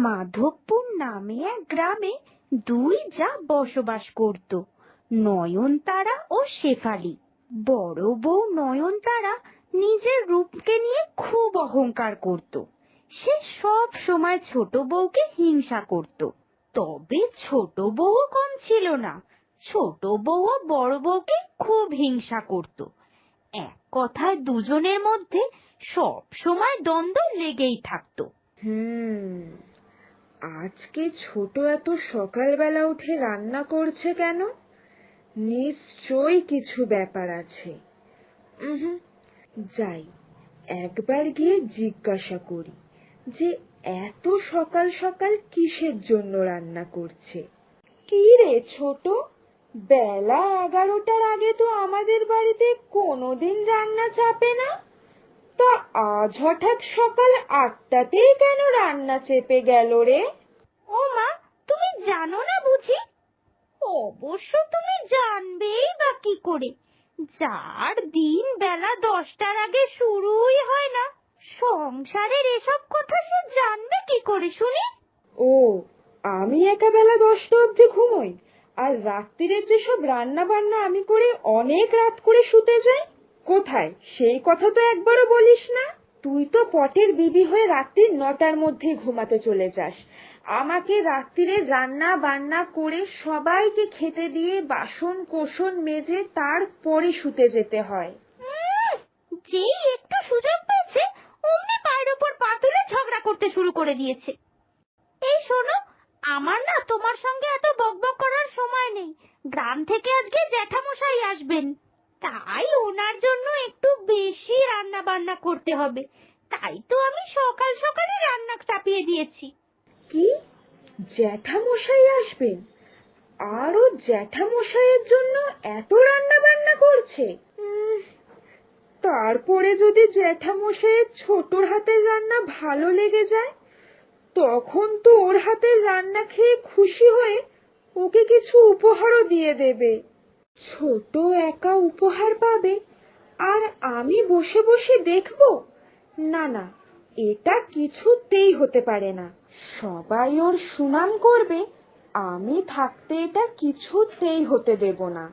মাধবপুর নামে এক গ্রামে দুই যা বসবাস করত, নয়নতারা ও শেফালি। বড় বউ নয়নতারা নিজের রূপকে নিয়ে খুব অহংকার করত। সে সব সময় ছোট বউকে হিংসা করত। তবে ছোট বউও কম ছিল না, ছোট বউও বড় বউকে খুব হিংসা করত। এক কথায় দুজনের মধ্যে সব সময় দ্বন্দ্ব লেগেই থাকতো। আজকে ছোট এত সকালবেলা উঠে রান্না করছে কেন? নিশ্চয়ই কিছু ব্যাপার আছে। যাই, একবার গিয়ে জিজ্ঞাসা করি যে এত সকাল সকাল কিসের জন্য রান্না করছে। কি রে ছোট, বেলা 11টার আগে তো আমাদের বাড়িতে কোনোদিন রান্না চাপে না, তা আজ হঠাৎ সকাল 8টাতেই কেন রান্না চেপে গেল রে? ও মা, তুমি জানো না বুঝি? অবশ্য তুমি জানবেই বা কি করে, যার দিন বেলা 10টার আগে শুরুই হয় না, সংসারের এসব কথা সে জানবে কি করে শুনি? ও, আমি একা বেলা 10টা অবধি ঘুমোই, আর রাত্রিরের যেসব রান্না বান্না আমি করে অনেক রাত করে শুতে যাই। কোথায় সেই কথা তো একবারও বলিস না। তুই তো পটের বিবি হয়ে রাত্রি 9টার মধ্যে ঘুমাতে চলে যাস। আমাকে রাত্রিরে রান্না বান্না করে সবাইকে খেতে দিয়ে বাসন কোসন মেজে তারপরে শুতে যেতে হয়। যেই একটু সুযোগ পেয়েছে অমনি পায়ের উপর পা তুলে ঝগড়া করতে শুরু করে দিয়েছে। এই শোনো, আমার না তোমার সঙ্গে এত বকবক করার সময় নেই। গ্রাম থেকে আজকে জ্যাঠামশাই আসবেন, তাই ওনার জন্য একটু বেশি রান্না বান্না করতে হবে। তাই তো আমি সকাল সকালই রান্না চাপিয়ে দিয়েছি। কি, জ্যাঠামশাই আসবেন? আরো জ্যাঠামশাইয়ের জন্য এত রান্না বান্না করছে? তারপরে যদি জ্যাঠামশাইয়ের ছোটর হাতের রান্না ভালো লেগে যায়, তখন তো ওর হাতের রান্না খেয়ে খুশি হয়ে ওকে কিছু উপহারও দিয়ে দেবে। ছোট একা উপহার পাবে আর আমি বসে বসে দেখব? না না, এটা কিছুতেই হতে পারে না। সবাই ওর সুনাম করবে, আমি থাকতে এটা কিছুতেই হতে দেব না।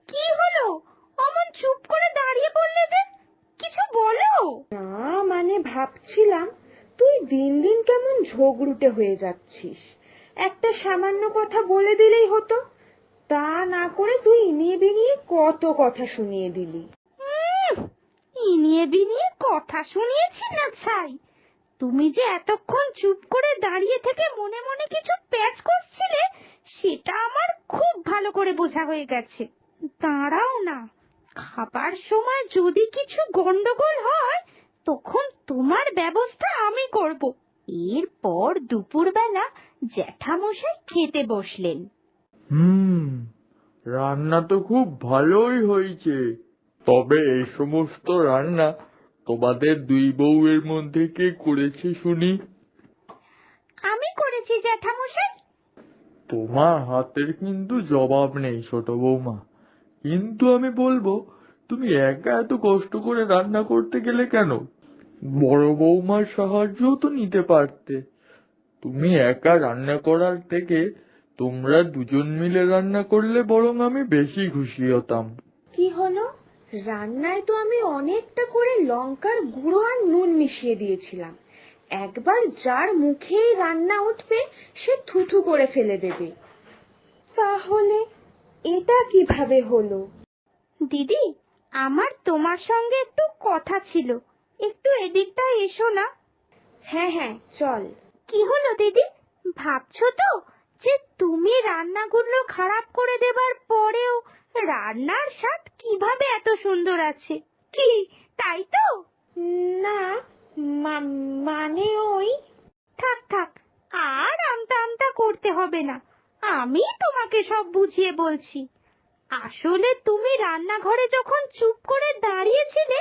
কি হলো, অমন চুপ করে দাঁড়িয়ে পড়লে যে? কিছু বলো। না মানে ভাবছিলাম তুই দিন দিন কেমন ঝগড়ুটে হয়ে যাচ্ছিস। একটা সামান্য কথা বলে দিলেই হতো, তা না করে তুই ইনিয়ে বিনিয়ে কত কথা শুনিয়ে দিলি। ইনিয়ে বিনিয়ে কথা শুনিয়েছি না ছাই? তুমি যে এতক্ষণ চুপ করে দাঁড়িয়ে থেকে মনে মনে কিছু প্যাচ করছিলে, সেটা আমার খুব ভালো করে বোঝা হয়ে গেছে। দাঁড়াও না, খাবার সময় যদি কিছু গন্ডগোল হয় তখন তোমার ব্যবস্থা আমি করব। এরপর দুপুরবেলা জ্যাঠামশাই খেতে বসলেন। রান্না তো খুব ভালোই হয়েছে। তবে এই সমস্ত রান্না তোমাদের দুই বউয়ের মধ্যে কে করেছে শুনি? আমি করেছি জ্যাঠামশাই। তোমার হাতের কিন্তু জবাব নেই ছোট বৌমা, কিন্তু আমি বলবো তুমি একা এত কষ্ট করে রান্না করতে গেলে কেন? বড় বৌমার সাহায্যও তো নিতে পারতে। তুমি একা রান্না করার থেকে তোমরা দুজন মিলে রান্না করলে বরং আমি বেশি খুশি হতাম। কি হলো, রান্নায় তো আমি অনেকটা করে লঙ্কার গুঁড়ো আর নুন মিশিয়ে দিয়েছিলাম। একবার যার মুখেই রান্না উঠবে সে থুথু করে ফেলে দেবে। তাহলে এটা কিভাবে হলো? দিদি, আমার তোমার সঙ্গে একটু কথা ছিল, একটু এদিকটা এসো না। হ্যাঁ হ্যাঁ, চল। কি হলো দিদি, ভাবছো তো যে তুমি রান্নাগুলো খারাপ করে দেবার পরেও রান্নার স্বাদ কিভাবে এত সুন্দর আছে? কি তাই তো? না, মানে ওই। থাক থাক, আর আমতা আমতা করতে হবে না, আমি তোমাকে সব বুঝিয়ে বলছি। আসলে তুমি রান্নাঘরে যখন চুপ করে দাঁড়িয়েছিলে,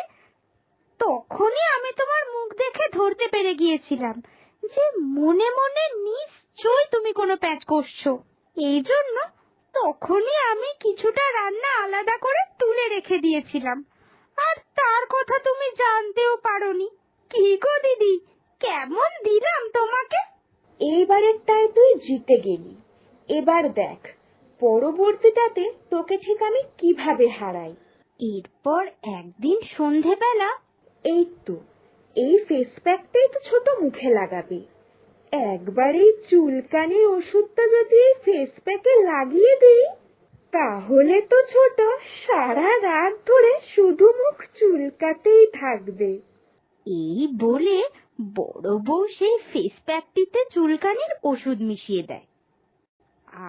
তখনই আমি তোমার মুখ দেখে ধরতে পেরে গিয়েছিলাম যে মনে মনে নিশ্চয়ই তুমি কোনো প্যাচ করছো। এই জন্য তখনই আমি কিছুটা রান্না আলাদা করে তুলে রেখে দিয়েছিলাম, আর তার কথা তুমি জানতেও পারোনি। কি গো দিদি, কেমন দিলাম তোমাকে? এইবারেরটায় তুই জিতে গেলি। এবার দেখ পরবর্তীটাতে তোকে ঠিক আমি কিভাবে হারাই। এরপর একদিন সন্ধেবেলা এই তো, এই ফেস প্যাকটাই তো ছোট মুখে লাগাবে। একবার এই চুলকানির ওষুধটা যদি এই ফেস প্যাকে লাগিয়ে দিই, তাহলে তো ছোট সারা রাত ধরে শুধু মুখ চুলকাতেই থাকবে। এই বলে বড় বউ সেই ফেস প্যাকটিতে চুলকানির ওষুধ মিশিয়ে দেয়।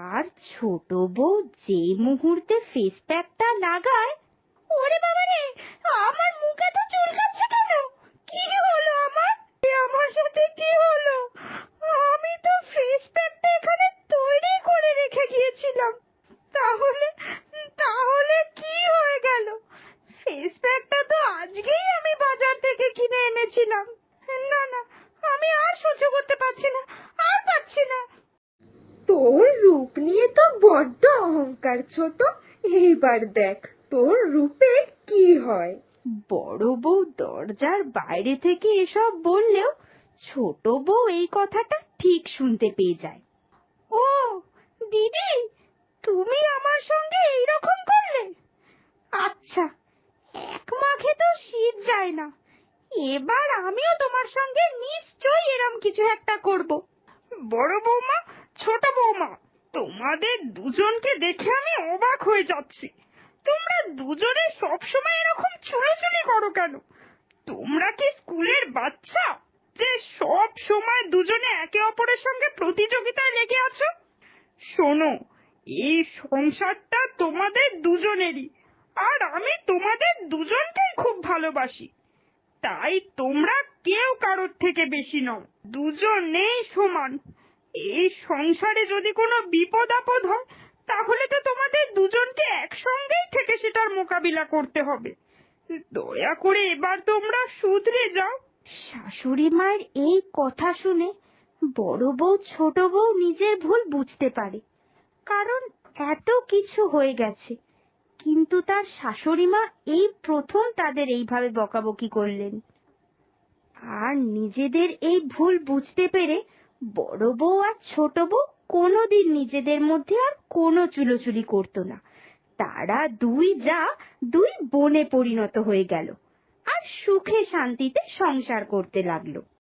আর ছোট বউ যে মুহূর্তে ফেস প্যাকটা লাগায়, ওরে বাবা রে, আমার মুখে তো চুলকাচ্ছে কেন? কি হলো আমার? আমার সাথে কি হলো? আমি তো ফেস প্যাকটা এখানে তৈরি করে রেখে গিয়েছিলাম। তাহলে তাহলে কি হয়ে গেল? ফেস প্যাকটা তো আজকেই আমি বাজার থেকে কিনে এনেছিলাম। না না, আমি আর সহ্য করতে পারছি না, আর পারছি না। তোর রূপ নিয়ে তো বড্ড অহংকার ছোট। এইবার দেখ তোর রূপে কি হয়। বড় বউ দরজার বাইরে থেকে এসব বললেও ছোট বউ এই কথাটা ঠিক শুনতে পেয়ে যায়। ও দিদি, তুমি আমার সঙ্গে এইরকম করলে? আচ্ছা, এক মাঘে তো শীত যায় না, এবার আমিও তোমার সঙ্গে নিশ্চয়ই এরম কিছু একটা করব। বড় বৌমা, ছোট বৌমা, তোমাদের দুজনকে দেখে আমি অবাক হয়ে যাচ্ছি। তোমরা দুজনে সবসময় এরকম ছুড়োছুড়ি করো কেন? তোমরা কি স্কুলের বাচ্চা যে সব সময় দুজনে একে অপরের সঙ্গে প্রতিযোগিতায় লেগে আছো? শোনো, এই সংসারটা তোমাদের দুজনেরই, আর আমি তোমাদের দুজনকেই খুব ভালোবাসি। তাই তোমরা কেউ কারোর থেকে বেশি নও, দুজনেই সমান। এই সংসারে যদি কোনো বিপদ আপদ হয়, তাহলে তো তোমাদের দুজনকে একসঙ্গেই থেকে সেটার মোকাবিলা করতে হবে। দয়া করে এবার তোমরা শুধরে যাও। শাশুড়ি মায়ের এই কথা শুনে বড় বউ ছোট বউ নিজের ভুল বুঝতে পারে, কারণ এত কিছু হয়ে গেছে, কিন্তু তার শাশুড়ি মা এই প্রথম তাদের এইভাবে বকাবকি করলেন। আর নিজেদের এই ভুল বুঝতে পেরে বড় বউ আর ছোট বউ কোনোদিন নিজেদের মধ্যে আর কোনো চুলোচুলি করতো না। তারা দুই যা দুই বোনে পরিণত হয়ে গেল আর সুখে শান্তিতে সংসার করতে লাগলো।